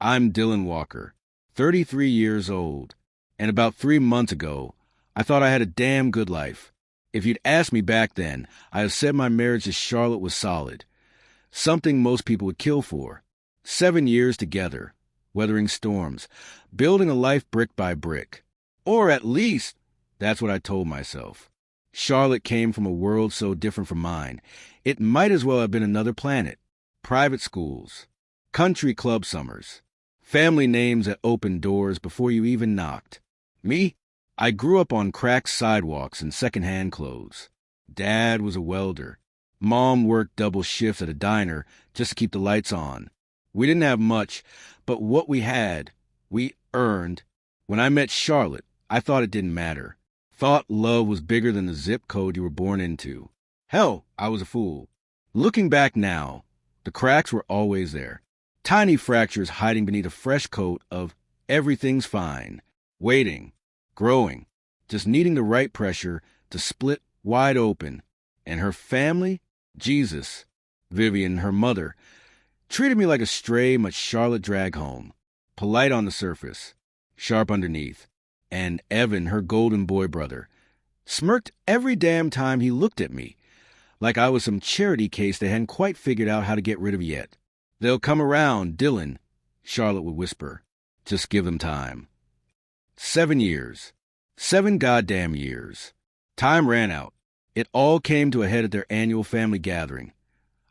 I'm Dylan Walker, 33 years old, and about 3 months ago, I thought I had a damn good life. If you'd asked me back then, I'd have said my marriage to Charlotte was solid, something most people would kill for. 7 years together, weathering storms, building a life brick by brick. Or at least, that's what I told myself. Charlotte came from a world so different from mine, it might as well have been another planet. Private schools, country club summers, family names that opened doors before you even knocked. Me? I grew up on cracked sidewalks and secondhand clothes. Dad was a welder. Mom worked double shifts at a diner just to keep the lights on. We didn't have much, but what we had, we earned. When I met Charlotte, I thought it didn't matter. Thought love was bigger than the zip code you were born into. Hell, I was a fool. Looking back now, the cracks were always there. Tiny fractures hiding beneath a fresh coat of everything's fine. Waiting, growing, just needing the right pressure to split wide open. And her family? Jesus. Vivian, her mother, treated me like a stray much Charlotte dragged home. Polite on the surface, sharp underneath. And Evan, her golden boy brother, smirked every damn time he looked at me, like I was some charity case they hadn't quite figured out how to get rid of yet. They'll come around, Dylan, Charlotte would whisper. Just give them time. 7 years. 7 goddamn years. Time ran out. It all came to a head at their annual family gathering,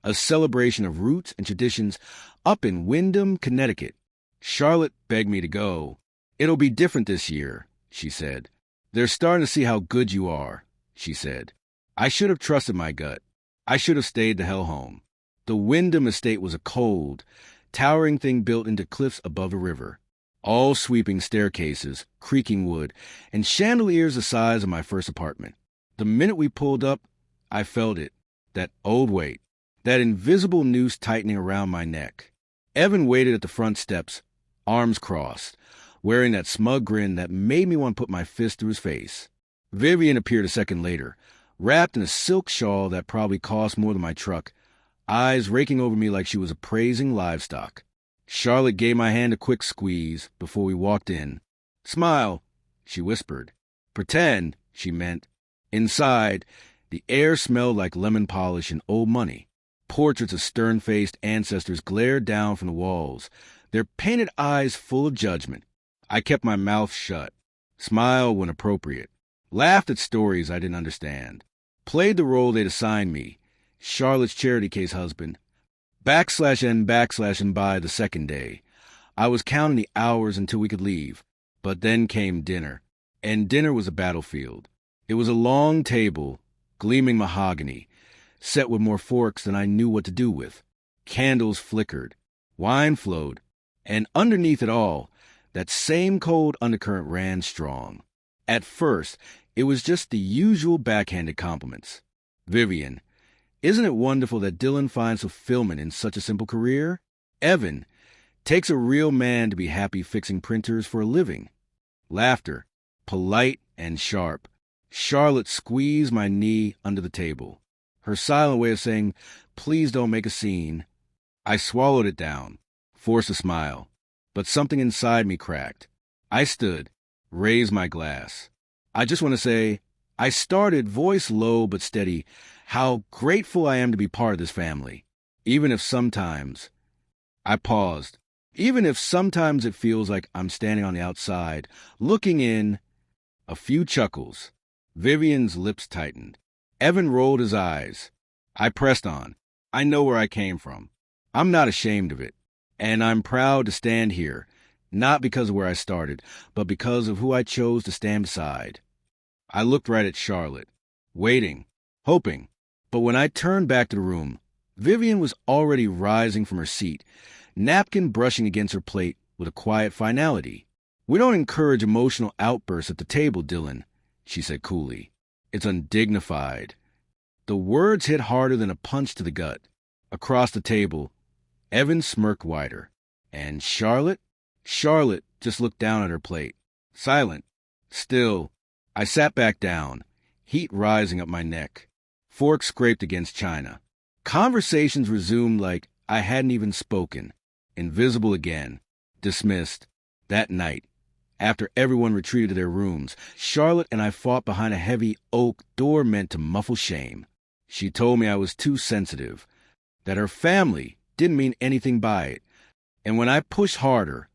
a celebration of roots and traditions up in Windham, Connecticut. Charlotte begged me to go. It'll be different this year, she said. They're starting to see how good you are, she said. I should have trusted my gut. I should have stayed the hell home. The Windham estate was a cold, towering thing built into cliffs above a river. All sweeping staircases, creaking wood, and chandeliers the size of my first apartment. The minute we pulled up, I felt it, that old weight, that invisible noose tightening around my neck. Evan waited at the front steps, arms crossed, wearing that smug grin that made me want to put my fist through his face. Vivian appeared a second later, wrapped in a silk shawl that probably cost more than my truck, eyes raking over me like she was appraising livestock. Charlotte gave my hand a quick squeeze before we walked in. Smile, she whispered. Pretend, she meant. Inside, the air smelled like lemon polish and old money. Portraits of stern-faced ancestors glared down from the walls, their painted eyes full of judgment. I kept my mouth shut, smiled when appropriate, laughed at stories I didn't understand, played the role they'd assigned me, Charlotte's charity case husband. /and by the second day. I was counting the hours until we could leave, but then came dinner, and dinner was a battlefield. It was a long table, gleaming mahogany, set with more forks than I knew what to do with. Candles flickered, wine flowed, and underneath it all, that same cold undercurrent ran strong. At first, it was just the usual backhanded compliments. Vivian, isn't it wonderful that Dylan finds fulfillment in such a simple career? Evan, takes a real man to be happy fixing printers for a living. Laughter, polite and sharp. Charlotte squeezed my knee under the table, her silent way of saying, please don't make a scene. I swallowed it down, forced a smile, but something inside me cracked. I stood, raised my glass. I just want to say, I started, voice low but steady, how grateful I am to be part of this family, even if sometimes, I paused, even if sometimes it feels like I'm standing on the outside, looking in. A few chuckles. Vivian's lips tightened. Evan rolled his eyes. I pressed on. I know where I came from. I'm not ashamed of it. And I'm proud to stand here, not because of where I started, but because of who I chose to stand beside. I looked right at Charlotte, waiting, hoping. But when I turned back to the room, Vivian was already rising from her seat, napkin brushing against her plate with a quiet finality. We don't encourage emotional outbursts at the table, Dylan, she said coolly. It's undignified. The words hit harder than a punch to the gut. Across the table, Evan smirked wider. And Charlotte? Charlotte just looked down at her plate. Silent. Still. I sat back down, heat rising up my neck. Fork scraped against china. Conversations resumed like I hadn't even spoken. Invisible again. Dismissed. That night, after everyone retreated to their rooms, Charlotte and I fought behind a heavy oak door meant to muffle shame. She told me I was too sensitive, that her family didn't mean anything by it. And when I pushed harder,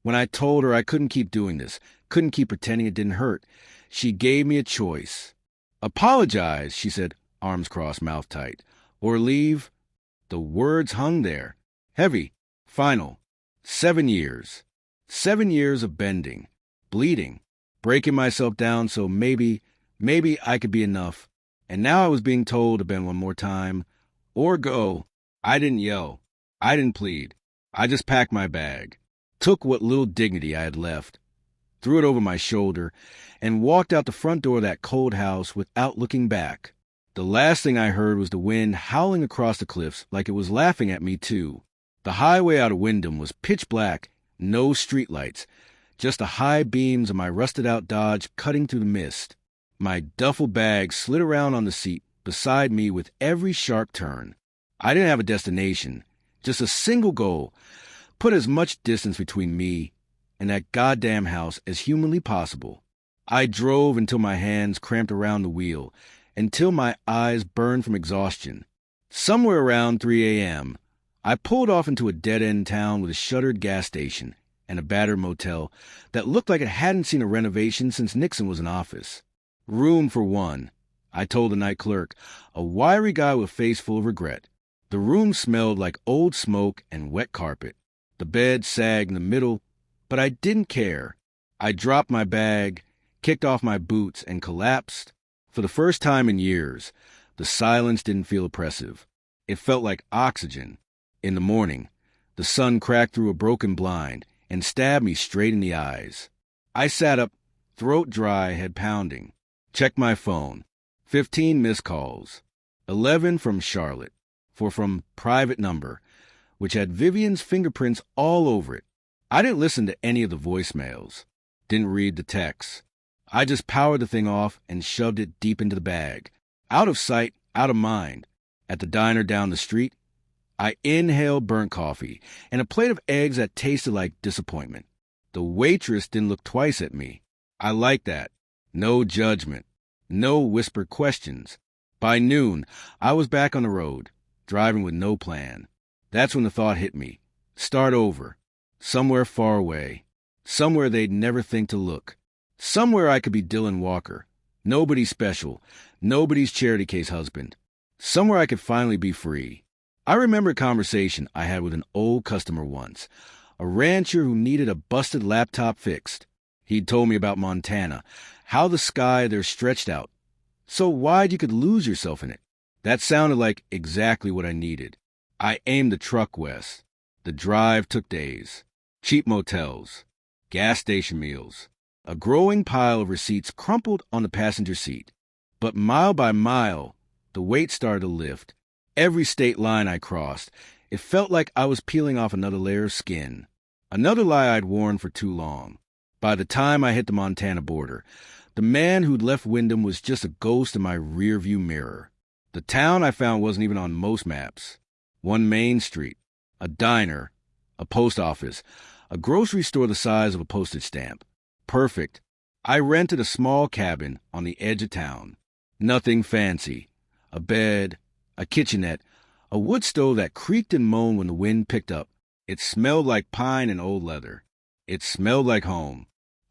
when I told her I couldn't keep doing this, couldn't keep pretending it didn't hurt, she gave me a choice. Apologize, she said, arms crossed, mouth tight. Or leave. The words hung there. Heavy. Final. 7 years. 7 years of bending, bleeding, breaking myself down so maybe I could be enough. And now I was being told to bend one more time. Or go. I didn't yell. I didn't plead. I just packed my bag, took what little dignity I had left, threw it over my shoulder, and walked out the front door of that cold house without looking back. The last thing I heard was the wind howling across the cliffs like it was laughing at me, too. The highway out of Wyndham was pitch black, no streetlights, just the high beams of my rusted-out Dodge cutting through the mist. My duffel bag slid around on the seat beside me with every sharp turn. I didn't have a destination, just a single goal: put as much distance between me and that goddamn house as humanly possible. I drove until my hands cramped around the wheel, until my eyes burned from exhaustion. Somewhere around 3 a.m., I pulled off into a dead-end town with a shuttered gas station and a battered motel that looked like it hadn't seen a renovation since Nixon was in office. Room for one, I told the night clerk, a wiry guy with a face full of regret. The room smelled like old smoke and wet carpet. The bed sagged in the middle, but I didn't care. I dropped my bag, kicked off my boots, and collapsed. For the first time in years, the silence didn't feel oppressive. It felt like oxygen. In the morning, the sun cracked through a broken blind and stabbed me straight in the eyes. I sat up, throat dry, head pounding. Checked my phone. 15 missed calls. 11 from Charlotte, from private number, which had Vivian's fingerprints all over it. I didn't listen to any of the voicemails. Didn't read the texts. I just powered the thing off and shoved it deep into the bag. Out of sight, out of mind. At the diner down the street, I inhaled burnt coffee and a plate of eggs that tasted like disappointment. The waitress didn't look twice at me. I liked that. No judgment. No whispered questions. By noon, I was back on the road, driving with no plan. That's when the thought hit me. Start over. Somewhere far away. Somewhere they'd never think to look. Somewhere I could be Dylan Walker. Nobody special. Nobody's charity case husband. Somewhere I could finally be free. I remember a conversation I had with an old customer once, a rancher who needed a busted laptop fixed. He'd told me about Montana, how the sky there stretched out, so wide you could lose yourself in it. That sounded like exactly what I needed. I aimed the truck west. The drive took days. Cheap motels. Gas station meals. A growing pile of receipts crumpled on the passenger seat. But mile by mile, the weight started to lift. Every state line I crossed, it felt like I was peeling off another layer of skin. Another lie I'd worn for too long. By the time I hit the Montana border, the man who'd left Wyndham was just a ghost in my rearview mirror. The town I found wasn't even on most maps. One main street, a diner, a post office, a grocery store the size of a postage stamp. Perfect. I rented a small cabin on the edge of town. Nothing fancy. A bed, a kitchenette, a wood stove that creaked and moaned when the wind picked up. It smelled like pine and old leather. It smelled like home.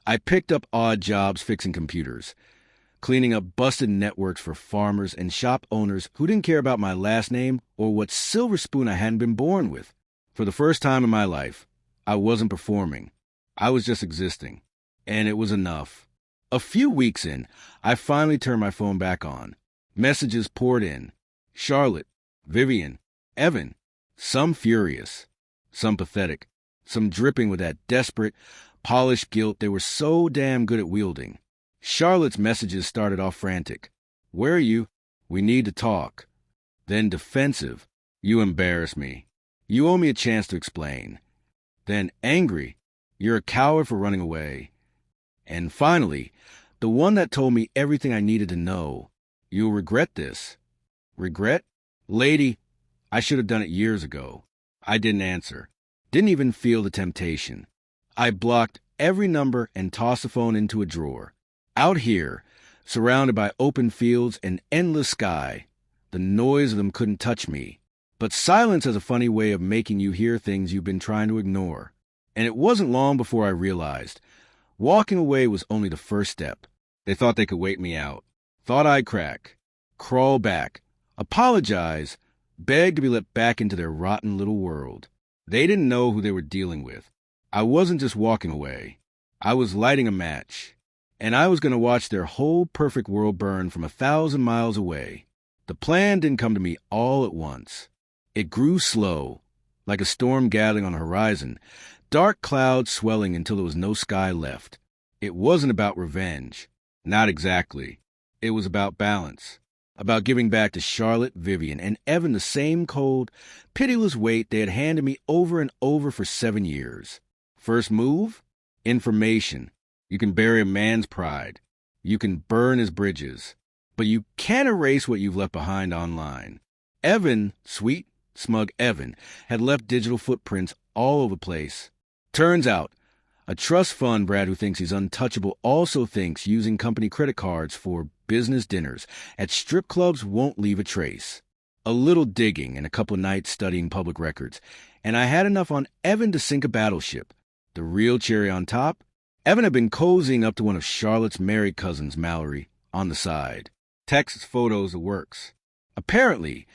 I picked up odd jobs fixing computers, cleaning up busted networks for farmers and shop owners who didn't care about my last name or what silver spoon I hadn't been born with. For the first time in my life, I wasn't performing. I was just existing. And it was enough. A few weeks in, I finally turned my phone back on. Messages poured in. Charlotte, Vivian, Evan. Some furious, some pathetic, some dripping with that desperate, polished guilt they were so damn good at wielding. Charlotte's messages started off frantic. Where are you? We need to talk. Then defensive. You embarrass me. You owe me a chance to explain. Then angry. You're a coward for running away. And finally, the one that told me everything I needed to know. You'll regret this. Regret? Lady, I should have done it years ago. I didn't answer. Didn't even feel the temptation. I blocked every number and tossed the phone into a drawer. Out here, surrounded by open fields and endless sky, the noise of them couldn't touch me. But silence has a funny way of making you hear things you've been trying to ignore. And it wasn't long before I realized walking away was only the first step. They thought they could wait me out. Thought I'd crack, crawl back, apologize, beg to be let back into their rotten little world. They didn't know who they were dealing with. I wasn't just walking away. I was lighting a match. And I was going to watch their whole perfect world burn from 1,000 miles away. The plan didn't come to me all at once. It grew slow, like a storm gathering on the horizon, dark clouds swelling until there was no sky left. It wasn't about revenge. Not exactly. It was about balance. About giving back to Charlotte, Vivian, and Evan the same cold, pitiless weight they had handed me over and over for 7 years. First move? Information. You can bury a man's pride. You can burn his bridges. But you can't erase what you've left behind online. Evan, sweet, smug Evan, had left digital footprints all over the place. Turns out, a trust fund Brad who thinks he's untouchable also thinks using company credit cards for business dinners at strip clubs won't leave a trace. A little digging and a couple of nights studying public records, and I had enough on Evan to sink a battleship. The real cherry on top? Evan had been cozying up to one of Charlotte's married cousins, Mallory, on the side. Texts, photos, the works. Apparently,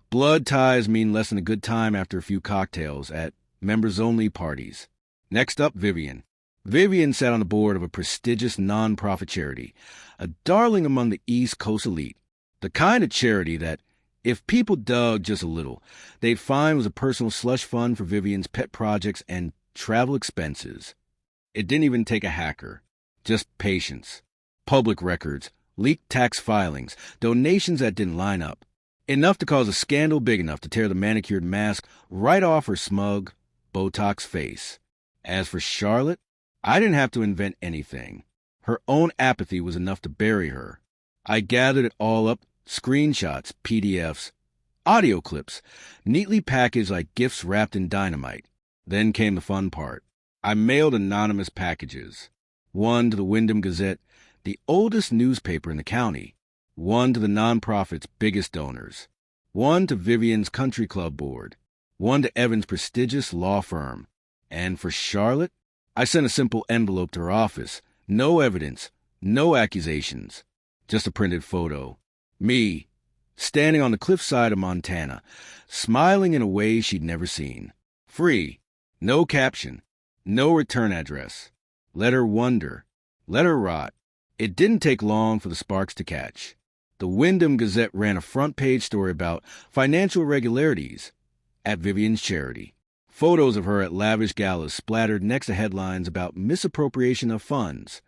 blood ties mean less than a good time after a few cocktails at members-only parties. Next up, Vivian. Vivian sat on the board of a prestigious non-profit charity, a darling among the East Coast elite, the kind of charity that, if people dug just a little, they'd find was a personal slush fund for Vivian's pet projects and travel expenses. It didn't even take a hacker, just patience, public records, leaked tax filings, donations that didn't line up. Enough to cause a scandal big enough to tear the manicured mask right off her smug, Botox face. As for Charlotte, I didn't have to invent anything. Her own apathy was enough to bury her. I gathered it all up, screenshots, PDFs, audio clips, neatly packaged like gifts wrapped in dynamite. Then came the fun part. I mailed anonymous packages. One to the Windham Gazette, the oldest newspaper in the county. One to the nonprofit's biggest donors. One to Vivian's country club board. One to Evan's prestigious law firm. And for Charlotte, I sent a simple envelope to her office. No evidence, no accusations. Just a printed photo. Me, standing on the cliffside of Montana, smiling in a way she'd never seen. Free. No caption. No return address. Let her wonder. Let her rot. It didn't take long for the sparks to catch. The Windham Gazette ran a front-page story about financial irregularities at Vivian's charity. Photos of her at lavish galas splattered next to headlines about misappropriation of funds.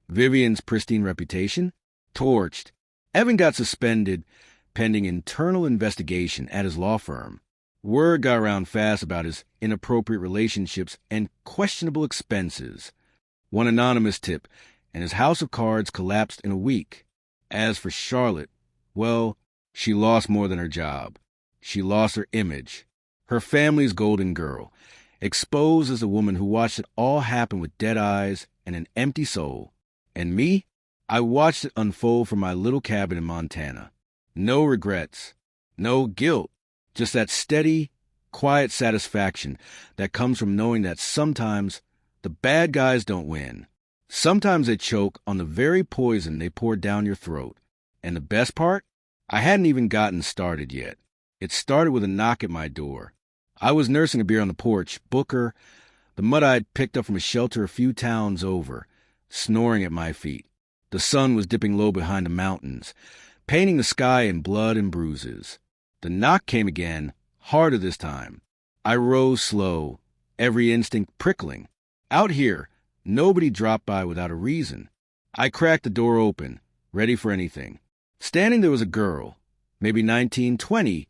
Vivian's pristine reputation? Torched. Evan got suspended pending internal investigation at his law firm. Word got around fast about his inappropriate relationships and questionable expenses. One anonymous tip, and his house of cards collapsed in a week. As for Charlotte, well, she lost more than her job. She lost her image, her family's golden girl, exposed as a woman who watched it all happen with dead eyes and an empty soul. And me? I watched it unfold from my little cabin in Montana. No regrets, no guilt, just that steady, quiet satisfaction that comes from knowing that sometimes the bad guys don't win. Sometimes they choke on the very poison they poured down your throat. And the best part? I hadn't even gotten started yet. It started with a knock at my door. I was nursing a beer on the porch, Booker, the mutt I'd picked up from a shelter a few towns over, snoring at my feet. The sun was dipping low behind the mountains, painting the sky in blood and bruises. The knock came again, harder this time. I rose slow, every instinct prickling. Out here, nobody dropped by without a reason. I cracked the door open, ready for anything. Standing there was a girl, maybe 19, 20,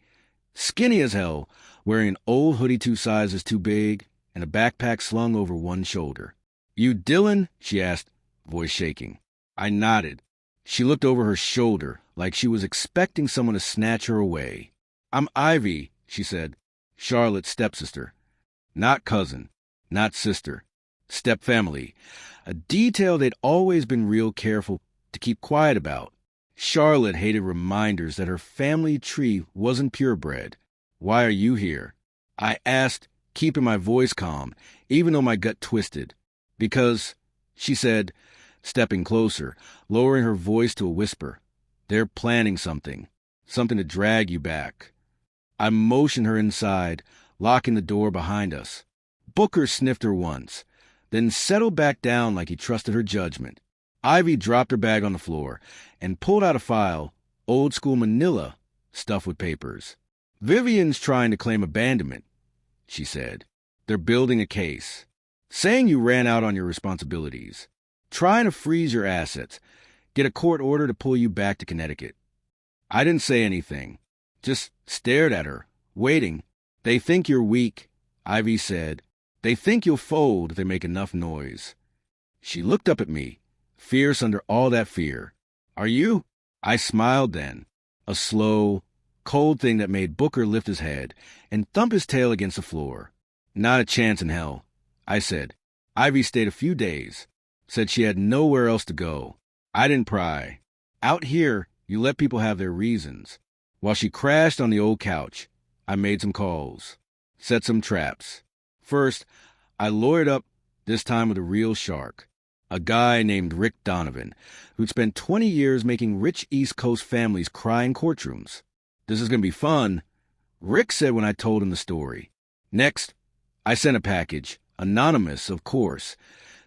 skinny as hell, wearing an old hoodie 2 sizes too big and a backpack slung over one shoulder. "You Dylan?" she asked, voice shaking. I nodded. She looked over her shoulder like she was expecting someone to snatch her away. "I'm Ivy," she said, Charlotte's stepsister. Not cousin, not sister. Stepfamily, a detail they'd always been real careful to keep quiet about. Charlotte hated reminders that her family tree wasn't purebred. Why are you here? I asked, keeping my voice calm, even though my gut twisted. Because, she said, stepping closer, lowering her voice to a whisper, they're planning something to drag you back. I motioned her inside, locking the door behind us. Booker sniffed her once, then settled back down like he trusted her judgment. Ivy dropped her bag on the floor and pulled out a file, old school manila, stuffed with papers. Vivian's trying to claim abandonment, she said. They're building a case, saying you ran out on your responsibilities, trying to freeze your assets, get a court order to pull you back to Connecticut. I didn't say anything, just stared at her, waiting. They think you're weak, Ivy said. They think you'll fold if they make enough noise. She looked up at me, fierce under all that fear. Are you? I smiled then, a slow, cold thing that made Booker lift his head and thump his tail against the floor. Not a chance in hell, I said. Ivy stayed a few days, said she had nowhere else to go. I didn't pry. Out here, you let people have their reasons. While she crashed on the old couch, I made some calls, set some traps. First, I lawyered up, this time with a real shark, a guy named Rick Donovan, who'd spent 20 years making rich East Coast families cry in courtrooms. This is going to be fun, Rick said when I told him the story. Next, I sent a package, anonymous, of course,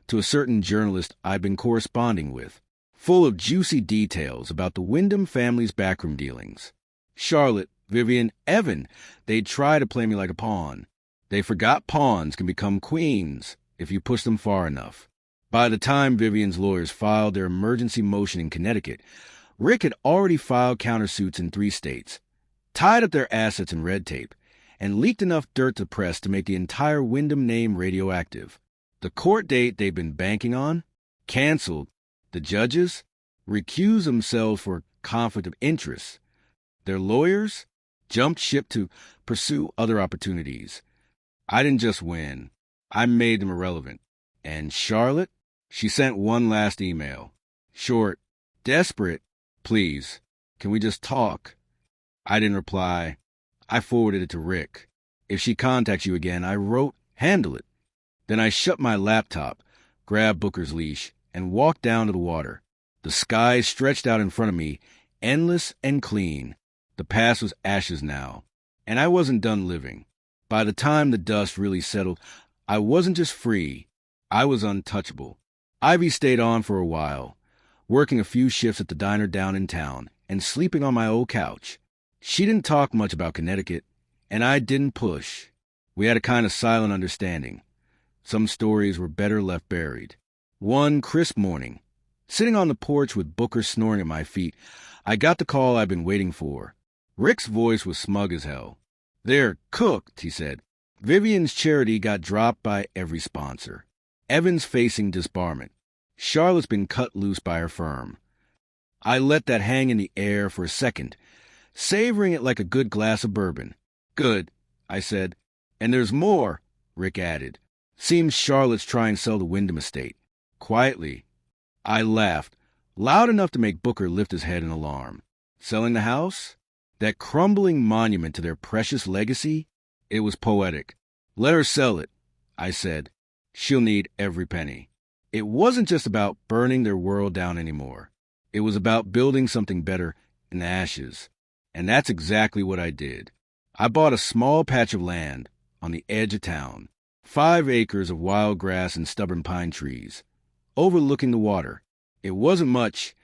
to a certain journalist I'd been corresponding with, full of juicy details about the Wyndham family's backroom dealings. Charlotte, Vivian, Evan, they'd try to play me like a pawn. They forgot pawns can become queens if you push them far enough. By the time Vivian's lawyers filed their emergency motion in Connecticut, Rick had already filed countersuits in 3 states, tied up their assets in red tape, and leaked enough dirt to the press to make the entire Wyndham name radioactive. The court date they'd been banking on? Canceled. The judges? Recused themselves for conflict of interest. Their lawyers? Jumped ship to pursue other opportunities. I didn't just win. I made them irrelevant. And Charlotte? She sent one last email. Short, desperate, please, can we just talk? I didn't reply. I forwarded it to Rick. If she contacts you again, I wrote, handle it. Then I shut my laptop, grabbed Booker's leash, and walked down to the water. The sky stretched out in front of me, endless and clean. The past was ashes now, and I wasn't done living. By the time the dust really settled, I wasn't just free, I was untouchable. Ivy stayed on for a while, working a few shifts at the diner down in town and sleeping on my old couch. She didn't talk much about Connecticut, and I didn't push. We had a kind of silent understanding. Some stories were better left buried. One crisp morning, sitting on the porch with Booker snoring at my feet, I got the call I'd been waiting for. Rick's voice was smug as hell. They're cooked, he said. Vivian's charity got dropped by every sponsor. Evan's facing disbarment. Charlotte's been cut loose by her firm. I let that hang in the air for a second, savoring it like a good glass of bourbon. Good, I said. And there's more, Rick added. Seems Charlotte's trying to sell the Wyndham estate. Quietly. I laughed, loud enough to make Booker lift his head in alarm. Selling the house? That crumbling monument to their precious legacy? It was poetic. Let her sell it, I said. She'll need every penny. It wasn't just about burning their world down anymore. It was about building something better in the ashes. And that's exactly what I did. I bought a small patch of land on the edge of town, 5 acres of wild grass and stubborn pine trees, overlooking the water. It wasn't much,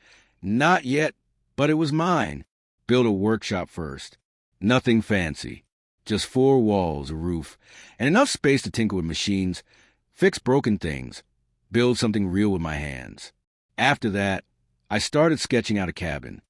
not yet, but it was mine. Built a workshop first. Nothing fancy. Just 4 walls, a roof, and enough space to tinker with machines, fix broken things, build something real with my hands. After that, I started sketching out a cabin,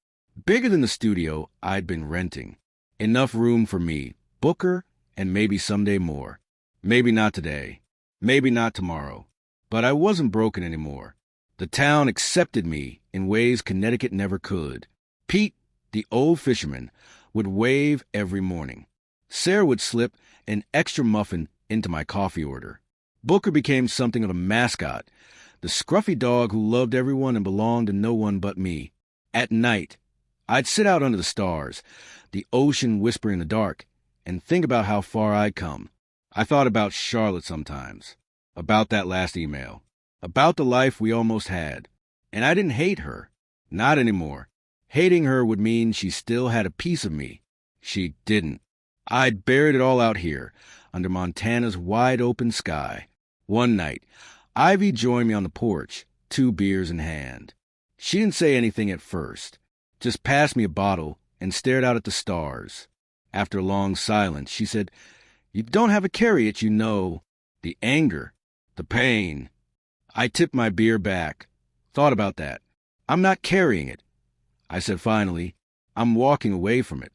bigger than the studio I'd been renting. Enough room for me, Booker, and maybe someday more. Maybe not today. Maybe not tomorrow. But I wasn't broken anymore. The town accepted me in ways Connecticut never could. Pete, the old fisherman, would wave every morning. Sarah would slip an extra muffin into my coffee order. Booker became something of a mascot, the scruffy dog who loved everyone and belonged to no one but me. At night, I'd sit out under the stars, the ocean whispering in the dark, and think about how far I'd come. I thought about Charlotte sometimes, about that last email, about the life we almost had. And I didn't hate her. Not anymore. Hating her would mean she still had a piece of me. She didn't. I'd buried it all out here, under Montana's wide-open sky. One night, Ivy joined me on the porch, 2 beers in hand. She didn't say anything at first, just passed me a bottle and stared out at the stars. After a long silence, she said, "You don't have to carry it, you know. The anger, the pain." I tipped my beer back, thought about that. "I'm not carrying it," I said finally. "I'm walking away from it."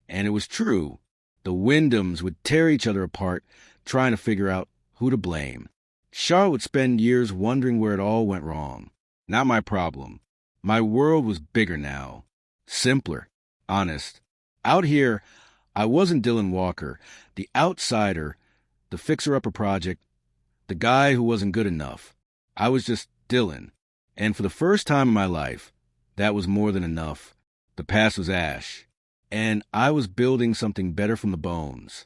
And it was true. The Wyndhams would tear each other apart, trying to figure out who to blame. Charlotte would spend years wondering where it all went wrong. Not my problem. My world was bigger now. Simpler. Honest. Out here, I wasn't Dylan Walker, the outsider, the fixer-upper project, the guy who wasn't good enough. I was just Dylan. And for the first time in my life, that was more than enough. The past was ash. And I was building something better from the bones.